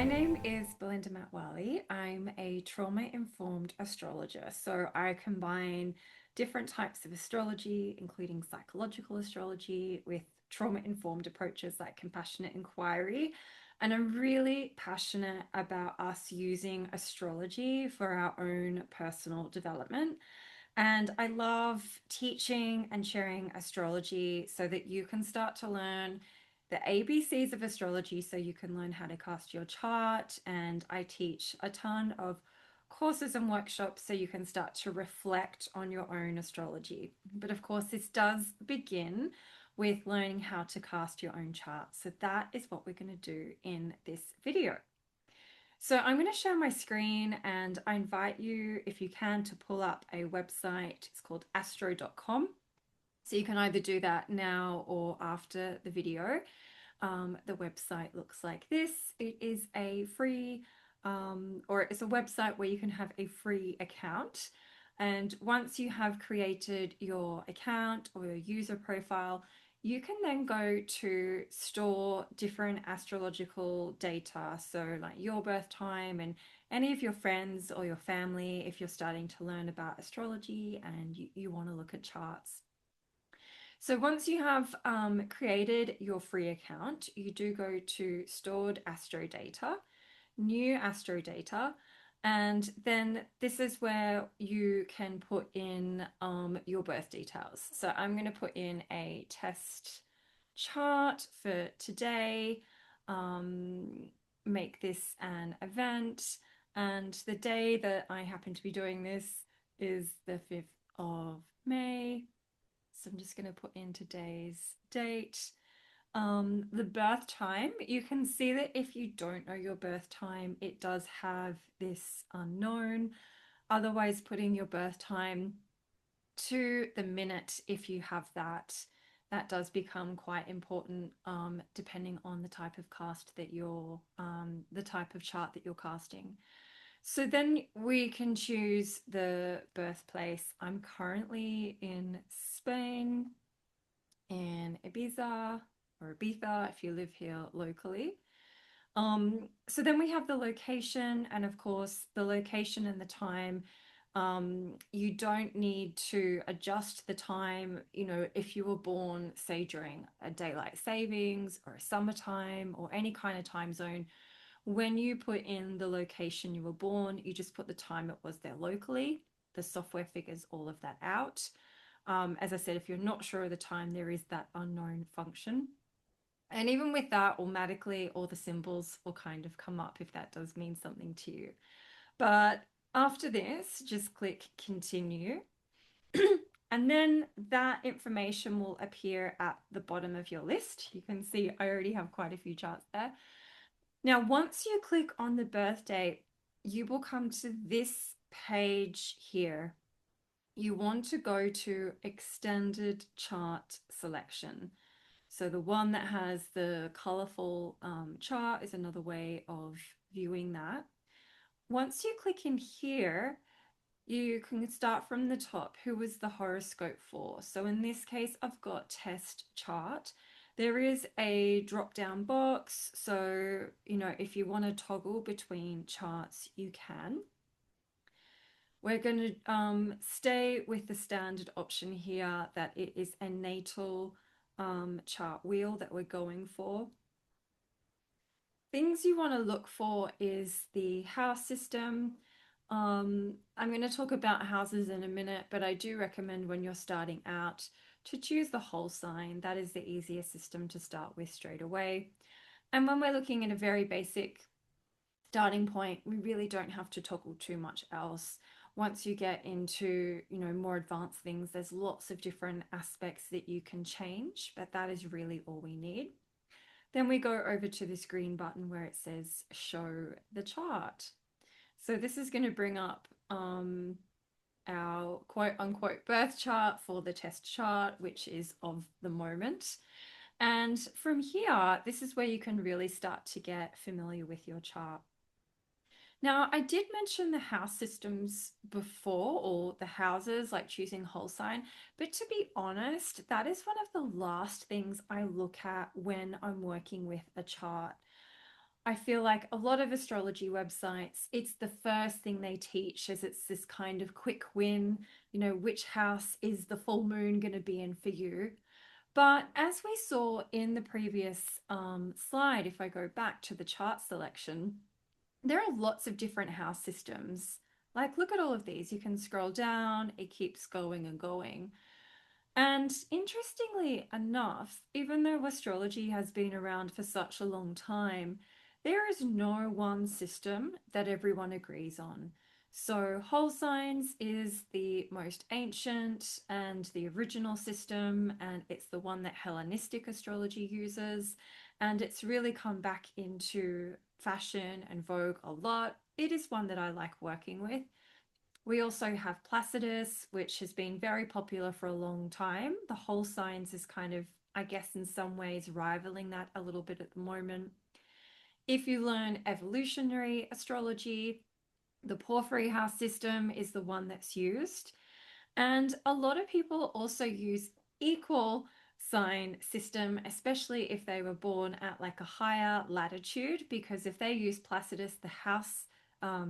My name is Belinda Matwali. I'm a trauma-informed astrologer. So I combine different types of astrology, including psychological astrology, with trauma-informed approaches like compassionate inquiry. And I'm really passionate about us using astrology for our own personal development. And I love teaching and sharing astrology so that you can start to learn the ABCs of astrology so you can learn how to cast your chart. And I teach a ton of courses and workshops so you can start to reflect on your own astrology. But of course, this does begin with learning how to cast your own chart. So that is what we're going to do in this video. So I'm going to share my screen and I invite you, if you can, to pull up a website. It's called astro.com. So you can either do that now or after the video. The website looks like this. It is a free, or it's a website where you can have a free account. And once you have created your account or your user profile, you can then go to store different astrological data. So like your birth time and any of your friends or your family, if you're starting to learn about astrology and you want to look at charts. So once you have created your free account, you do go to stored astro data, new astro data, and then this is where you can put in your birth details. So I'm going to put in a test chart for today, make this an event, and the day that I happen to be doing this is the 5th of May. So I'm just going to put in today's date. The birth time, you can see that if you don't know your birth time, it does have this unknown. Otherwise, putting your birth time to the minute if you have that. That does become quite important depending on the type of cast that the type of chart that you're casting. So then we can choose the birthplace. I'm currently in Spain, in Ibiza or Ibiza if you live here locally. So then we have the location, and of course, the location and the time. You don't need to adjust the time, if you were born, say, during a daylight savings or a summertime or any kind of time zone. When you put in the location you were born, you just put the time it was there locally. The software figures all of that out. As I said, if you're not sure of the time, there is that unknown function. And even with that, automatically all the symbols will kind of come up if that does mean something to you. But after this, just click continue. And then that information will appear at the bottom of your list. You can see I already have quite a few charts there. Now, once you click on the birth date, you will come to this page here. You want to go to extended chart selection. So the one that has the colorful chart is another way of viewing that. Once you click in here, you can start from the top. Who is the horoscope for? So in this case, I've got test chart. There is a drop down box. So, if you want to toggle between charts, you can. We're going to stay with the standard option here that it is a natal chart wheel that we're going for. Things you want to look for is the house system. I'm going to talk about houses in a minute, but I do recommend when you're starting out to choose the whole sign. That is the easiest system to start with straight away. And when we're looking at a very basic starting point, we really don't have to toggle too much else. Once you get into, more advanced things, there's lots of different aspects that you can change, but that is really all we need. Then we go over to this green button where it says show the chart. So this is going to bring up our quote unquote birth chart for the test chart, which is of the moment. And from here, this is where you can really start to get familiar with your chart. Now, I did mention the house systems before, or the houses, like choosing whole sign, but to be honest, that is one of the last things I look at when I'm working with a chart. I feel like a lot of astrology websites, it's the first thing they teach is it's this kind of quick win, which house is the full moon going to be in for you. But as we saw in the previous slide, if I go back to the chart selection, there are lots of different house systems. Like, look at all of these. You can scroll down, it keeps going and going. And interestingly enough, even though astrology has been around for such a long time, there is no one system that everyone agrees on. So, whole signs is the most ancient and the original system, and it's the one that Hellenistic astrology uses. And it's really come back into fashion and vogue a lot. It is one that I like working with. We also have Placidus, which has been very popular for a long time. The whole signs is kind of, I guess, in some ways rivaling that a little bit at the moment. If you learn evolutionary astrology, the Porphyry house system is the one that's used. And a lot of people also use equal sign system, especially if they were born at like a higher latitude, because if they use Placidus, the house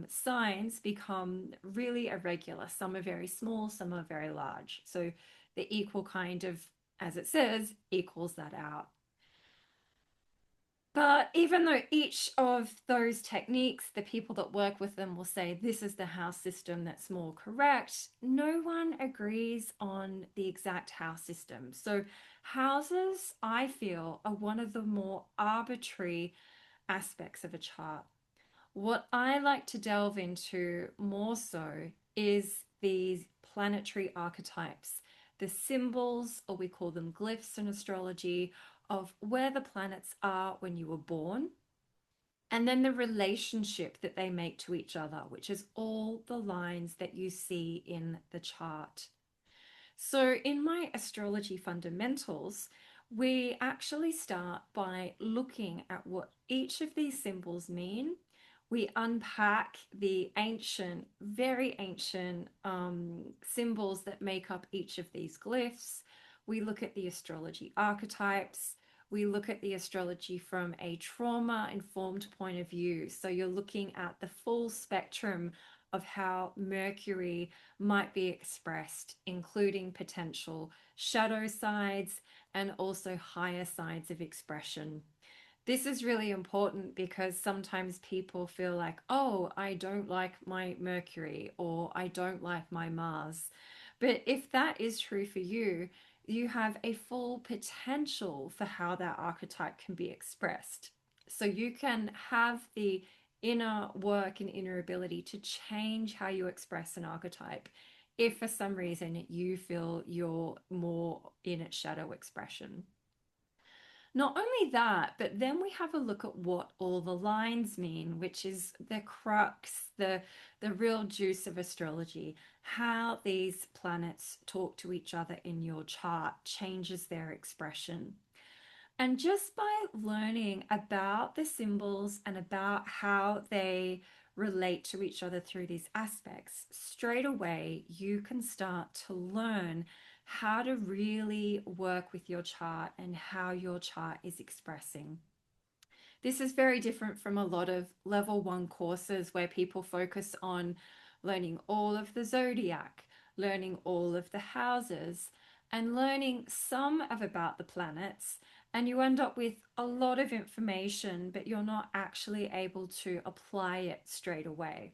signs become really irregular. Some are very small, some are very large. So the equal kind of, as it says, equals that out. But even though each of those techniques, the people that work with them will say this is the house system that's more correct, no one agrees on the exact house system. So, houses, I feel, are one of the more arbitrary aspects of a chart. What I like to delve into more so is these planetary archetypes, the symbols, or we call them glyphs in astrology, of where the planets are when you were born, and then the relationship that they make to each other, which is all the lines that you see in the chart. So, in my astrology fundamentals, we actually start by looking at what each of these symbols mean. We unpack the ancient, very ancient symbols that make up each of these glyphs. We look at the astrology archetypes. We look at the astrology from a trauma informed point of view. So you're looking at the full spectrum of how Mercury might be expressed, including potential shadow sides and also higher sides of expression. This is really important because sometimes people feel like, oh, I don't like my Mercury or I don't like my Mars. But if that is true for you, you have a full potential for how that archetype can be expressed. So you can have the inner work and inner ability to change how you express an archetype if for some reason you feel you're more in its shadow expression. Not only that, but then we have a look at what all the lines mean, which is the crux, the real juice of astrology. How these planets talk to each other in your chart changes their expression. And just by learning about the symbols and about how they relate to each other through these aspects, straight away you can start to learn how to really work with your chart and how your chart is expressing. This is very different from a lot of level one courses where people focus on learning all of the zodiac, learning all of the houses, and learning some of about the planets. And you end up with a lot of information, but you're not actually able to apply it straight away.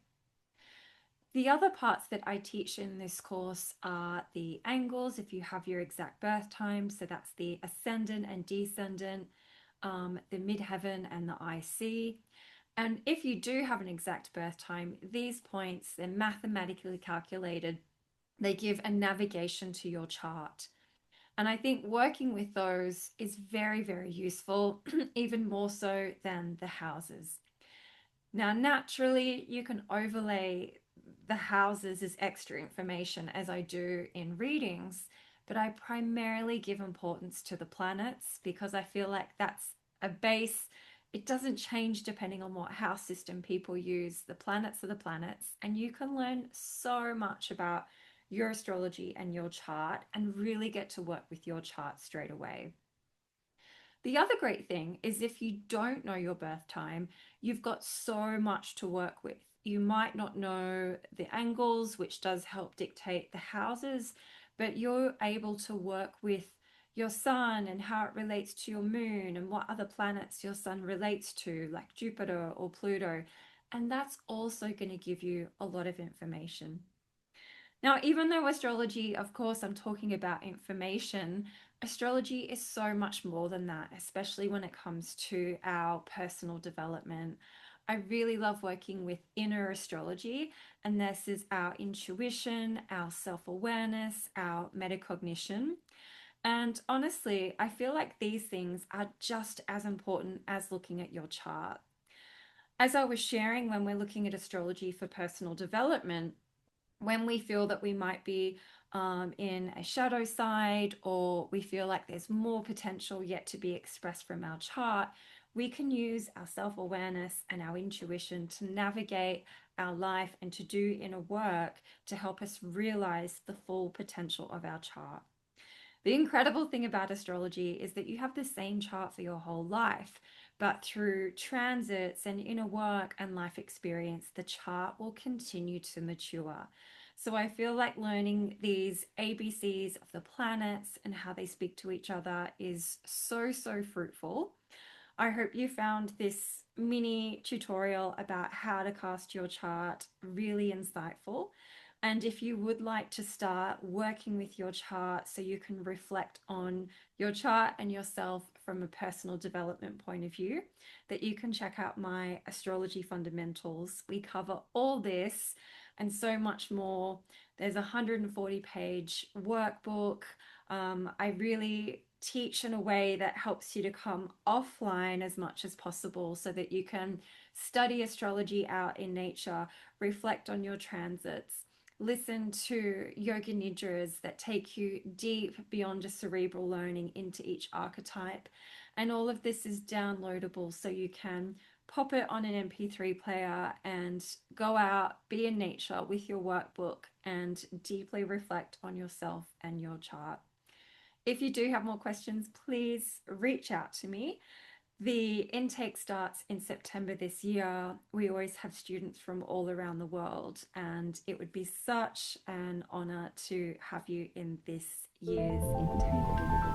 The other parts that I teach in this course are the angles, if you have your exact birth time. So that's the ascendant and descendant, the midheaven and the IC. And if you do have an exact birth time, these points, they're mathematically calculated. They give a navigation to your chart. And I think working with those is very, very useful, even more so than the houses. Now, naturally, you can overlay the houses as extra information as I do in readings, but I primarily give importance to the planets because I feel like that's a base. It doesn't change depending on what house system people use. The planets are the planets, and you can learn so much about your astrology and your chart and really get to work with your chart straight away. The other great thing is if you don't know your birth time, you've got so much to work with. You might not know the angles, which does help dictate the houses, but you're able to work with your sun and how it relates to your moon and what other planets your sun relates to, like Jupiter or Pluto. And that's also going to give you a lot of information. Now, even though astrology, of course, I'm talking about information, astrology is so much more than that, especially when it comes to our personal development. I really love working with inner astrology, and this is our intuition, our self awareness, our metacognition. And honestly, I feel like these things are just as important as looking at your chart. As I was sharing, when we're looking at astrology for personal development, when we feel that we might be in a shadow side, or we feel like there's more potential yet to be expressed from our chart, we can use our self awareness and our intuition to navigate our life and to do inner work to help us realize the full potential of our chart. The incredible thing about astrology is that you have the same chart for your whole life, but through transits and inner work and life experience, the chart will continue to mature. So I feel like learning these ABCs of the planets and how they speak to each other is so, so fruitful. I hope you found this mini tutorial about how to cast your chart really insightful. And if you would like to start working with your chart so you can reflect on your chart and yourself from a personal development point of view, that you can check out my Astrology Fundamentals. We cover all this and so much more. There's a 140-page workbook. I really teach in a way that helps you to come offline as much as possible so that you can study astrology out in nature, reflect on your transits, listen to yoga nidras that take you deep beyond just cerebral learning into each archetype. And all of this is downloadable so you can pop it on an MP3 player and go out, be in nature with your workbook, and deeply reflect on yourself and your chart. If you do have more questions, please reach out to me. The intake starts in September this year. We always have students from all around the world, and it would be such an honor to have you in this year's intake.